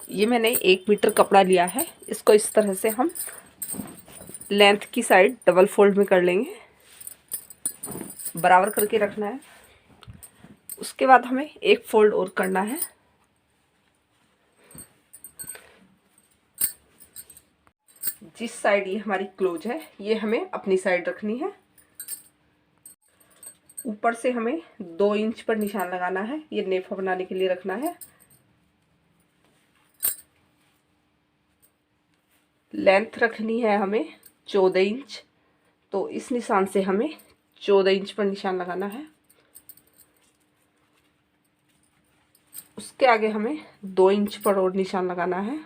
ये मैंने 1 मीटर कपड़ा लिया है। इसको इस तरह से हम लेंथ की साइड डबल फोल्ड में कर लेंगे, बराबर करके रखना है। उसके बाद हमें एक फोल्ड और करना है। जिस साइड ये हमारी क्लोज है ये हमें अपनी साइड रखनी है। ऊपर से हमें 2 इंच पर निशान लगाना है, ये नेफा बनाने के लिए रखना है। लेंथ रखनी है हमें 14 इंच, तो इस निशान से हमें 14 इंच पर निशान लगाना है। उसके आगे हमें 2 इंच पर और निशान लगाना है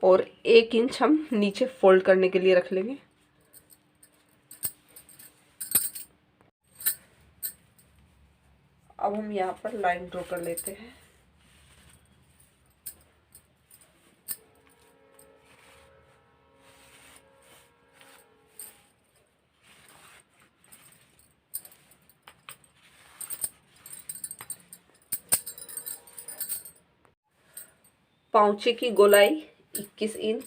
और 1 इंच हम नीचे फोल्ड करने के लिए रख लेंगे। अब हम यहाँ पर लाइन ड्रॉ कर लेते हैं। पाँचे की गोलाई 21 इंच,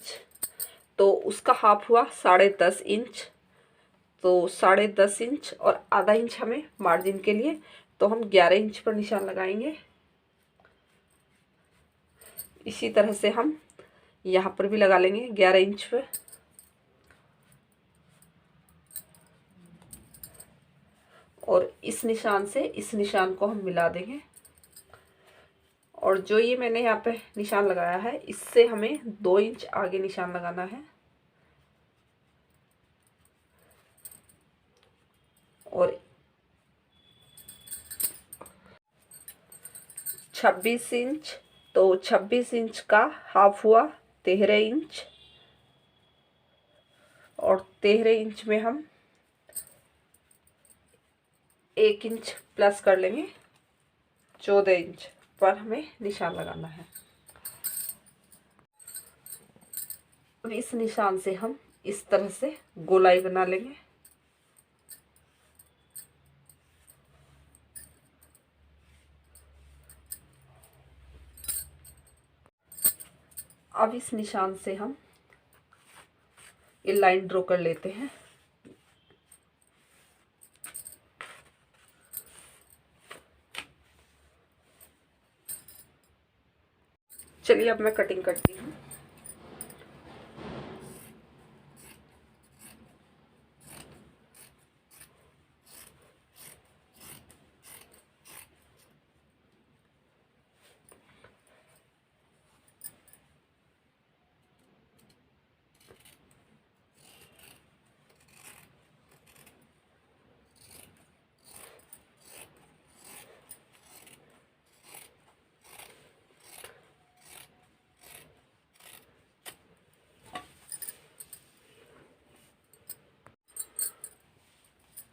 तो उसका हाफ हुआ 10.5 इंच। तो 10.5 इंच और आधा इंच हमें मार्जिन के लिए, तो हम 11 इंच पर निशान लगाएंगे। इसी तरह से हम यहाँ पर भी लगा लेंगे 11 इंच पर। और इस निशान से इस निशान को हम मिला देंगे। और जो ये मैंने यहाँ पे निशान लगाया है इससे हमें 2 इंच आगे निशान लगाना है और 26 इंच, तो 26 इंच का हाफ हुआ 13 इंच और 13 इंच में हम 1 इंच प्लस कर लेंगे। 14 इंच पर हमें निशान लगाना है। और इस निशान से हम इस तरह से गोलाई बना लेंगे। अब इस निशान से हम ये लाइन ड्रॉ कर लेते हैं। चलिए अब मैं कटिंग करती हूँ।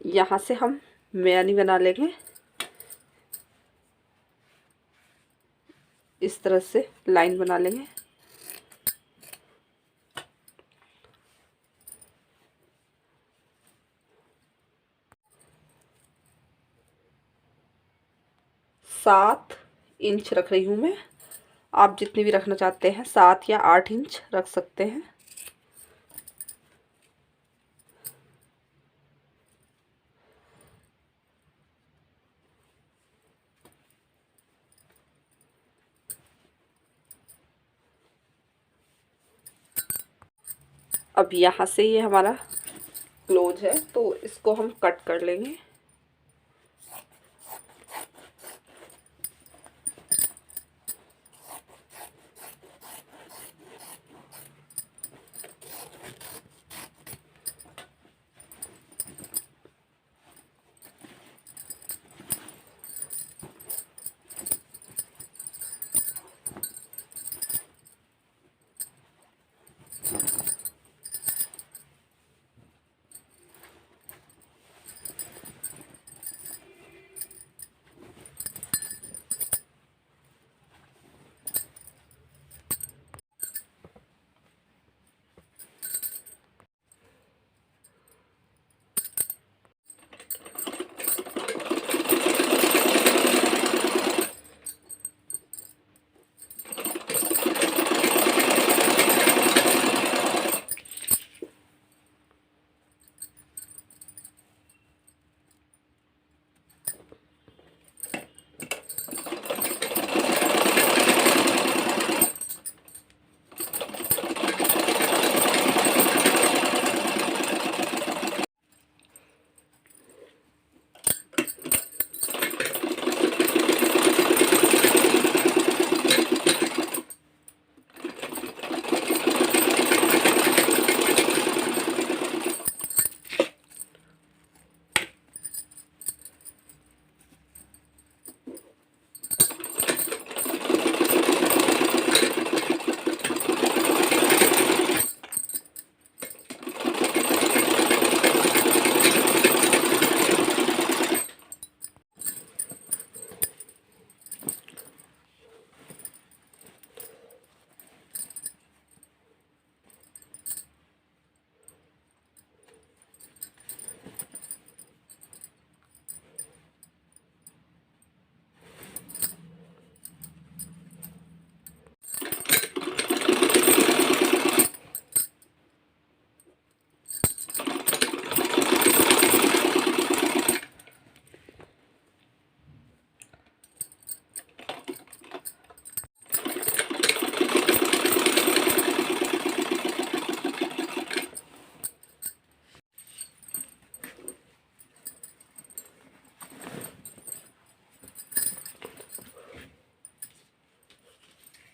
यहाँ से हम मेयानी बना लेंगे। इस तरह से लाइन बना लेंगे। सात इंच रख रही हूँ मैं, आप जितनी भी रखना चाहते हैं 7 या 8 इंच रख सकते हैं। अब यहाँ से ये हमारा क्लोज है तो इसको हम कट कर लेंगे।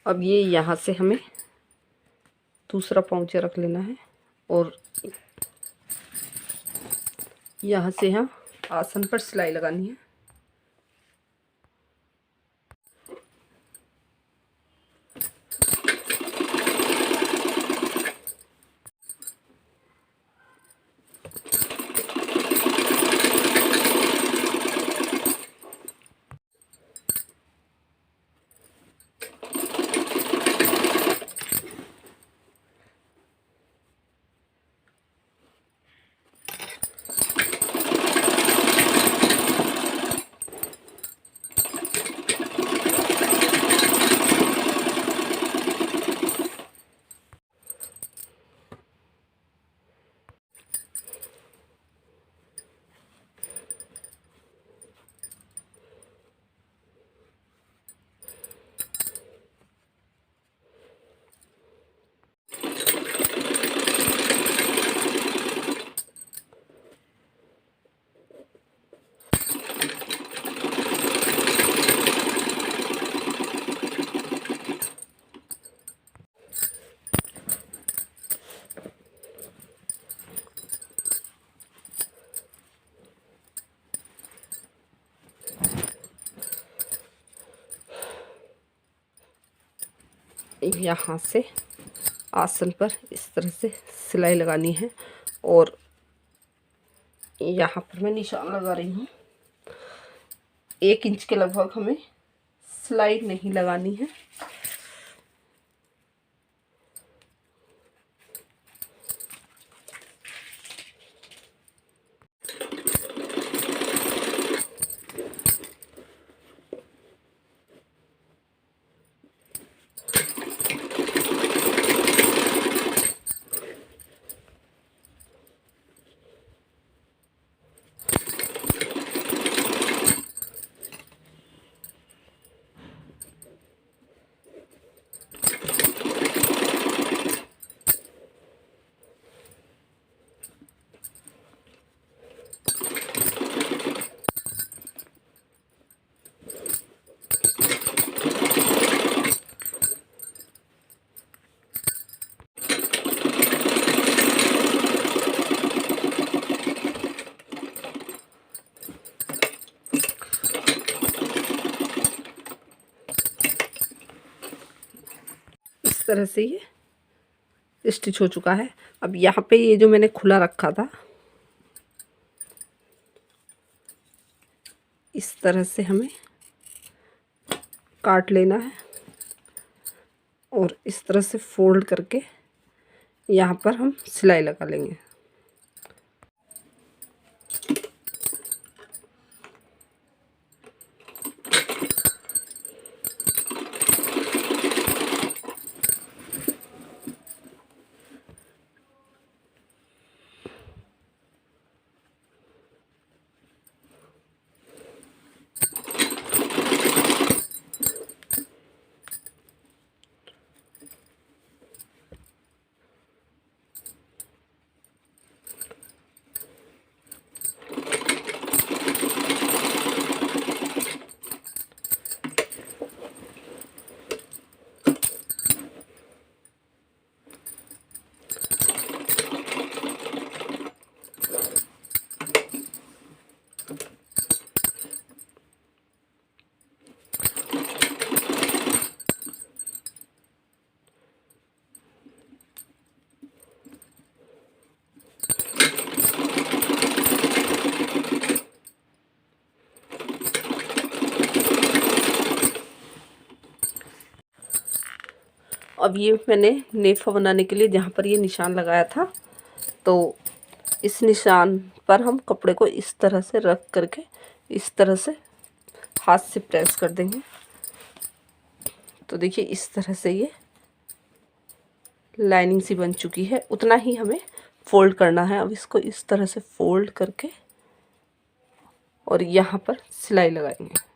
अब ये यहाँ से हमें दूसरा पौंचा रख लेना है और यहाँ से यहाँ आसन पर सिलाई लगानी है। यहाँ से आसन पर इस तरह से सिलाई लगानी है और यहाँ पर मैं निशान लगा रही हूँ। 1 इंच के लगभग हमें सिलाई नहीं लगानी है। तरह से ये स्टिच हो चुका है। अब यहाँ पे ये जो मैंने खुला रखा था, इस तरह से हमें काट लेना है और इस तरह से फोल्ड करके यहाँ पर हम सिलाई लगा लेंगे। अब ये मैंने नेफा बनाने के लिए जहाँ पर ये निशान लगाया था, तो इस निशान पर हम कपड़े को इस तरह से रख करके इस तरह से हाथ से प्रेस कर देंगे। तो देखिए इस तरह से ये लाइनिंग सी बन चुकी है। उतना ही हमें फोल्ड करना है। अब इसको इस तरह से फोल्ड करके और यहाँ पर सिलाई लगाएंगे।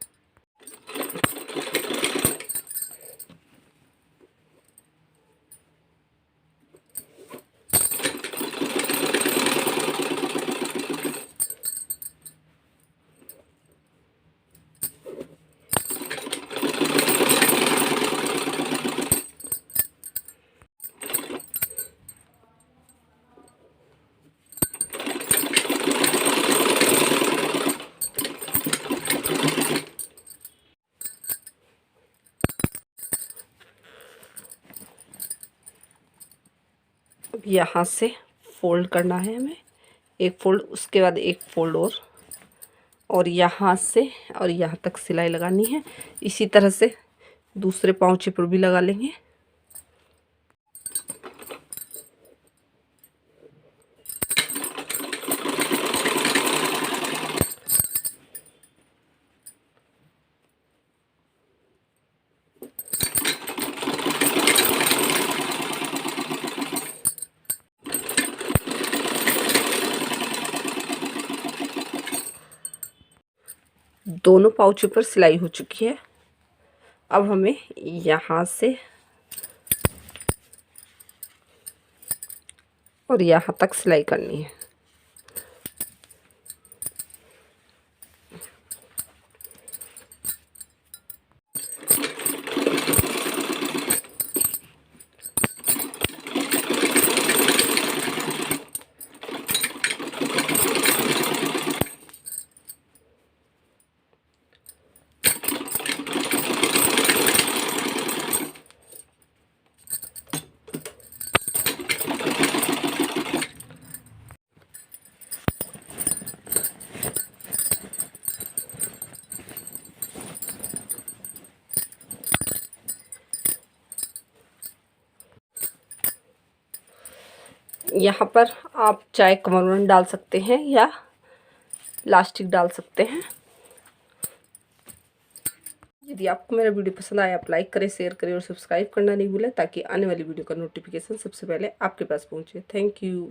यहाँ से फोल्ड करना है हमें, एक फोल्ड, उसके बाद एक फोल्ड और यहाँ से और यहाँ तक सिलाई लगानी है। इसी तरह से दूसरे पाँचे पर भी लगा लेंगे। दोनों पाउचों पर सिलाई हो चुकी है। अब हमें यहाँ से और यहाँ तक सिलाई करनी है। यहाँ पर आप चाहे कमरबंद डाल सकते हैं या लास्टिक डाल सकते हैं। यदि आपको मेरा वीडियो पसंद आया, आप लाइक करें, शेयर करें और सब्सक्राइब करना नहीं भूलें, ताकि आने वाली वीडियो का नोटिफिकेशन सबसे पहले आपके पास पहुँचे। Thank you.